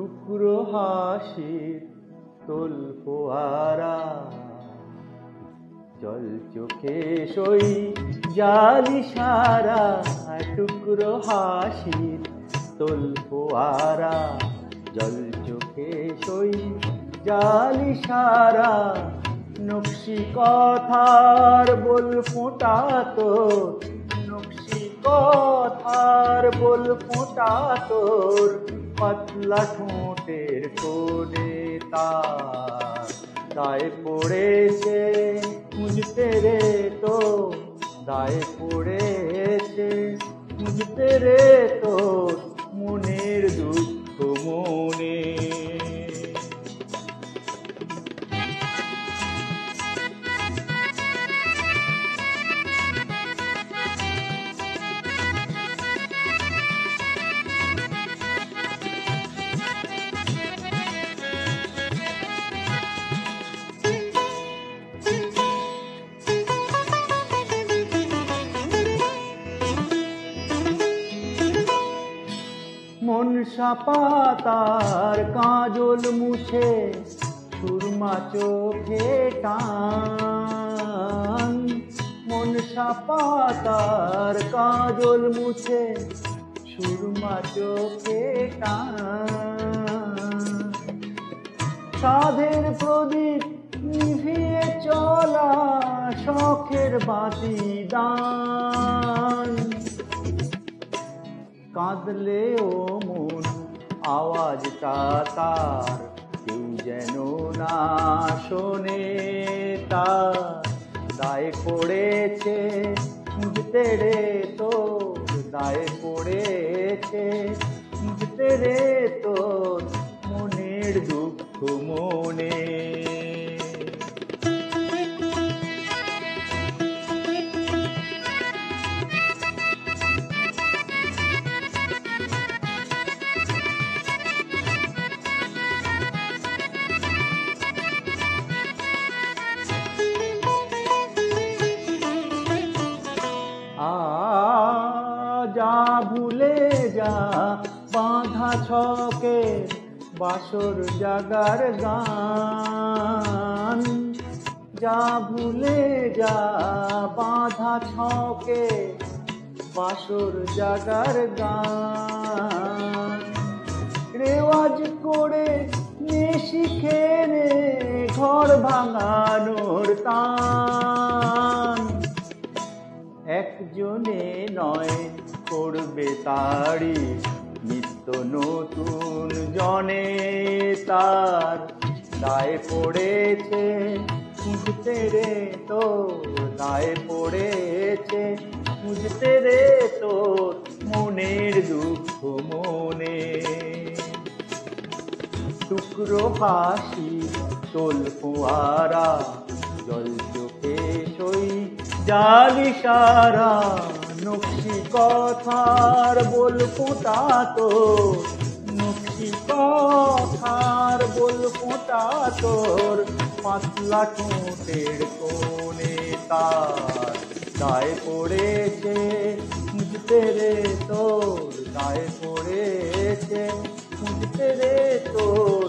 টুকরো হাসির তোল ফোয়ারা, জল চোখে সই জালি সারা। টুকরো হাসির তোল ফোয়ারা, জল চোখে সই জালি সারা। নকশি কথার বল ফোঁটা তোর, নকশি কথার বল ফোঁটা তোর। পাতলা ঠোঁটের কোণে তার দায়ে পড়েছে মুঝতে রে তো, দায়ে পড়েছে মুঝতে রে তো। মনের দুঃখ মনে মনসা পাতার কাজল মুছে সুরমা চোখে টান। মনসা পাতার কাজল মুছে সুরমা চোখে টান। সাধের প্রদীপ নিভিয়ে চলা শখের বাতি দান। কাঁদলে ও মন আওয়াজটা তার কেউ যেন না শোনে তার। দায়ে পড়েছে মুঝতে রে তো, দায়ে পড়েছে মুঝতে রে তো। মনের দুঃখ মনে যা ভুলে যা বাঁধা ছকে বাসর জাগার গান। যা ভুলে যা বাঁধা ছকে বাসর জাগার গান। রেওয়াজ করে নে শিখে নে ঘর ভাঙানোর তান। একজনে নয় করবে তারি নিত্য নতুন জনে তার। দায়ে পড়েছে মুঝতে রে তো, দায়ে পড়েছে মুঝতে রে তোর। মনের দুঃখ মনে টুকরো হাসি তোল ফোয়ারা, জল চোখে সই জালি সারা। নকশি কথার বল ফোঁটা তোর, নকশি কথার বল ফোঁটা তোর। পাতলা ঠোঁটের কোণে তার দায়ে পড়েছে মুঝতে রে তোর, দায়ে পড়েছে মুঝতে রে তোর।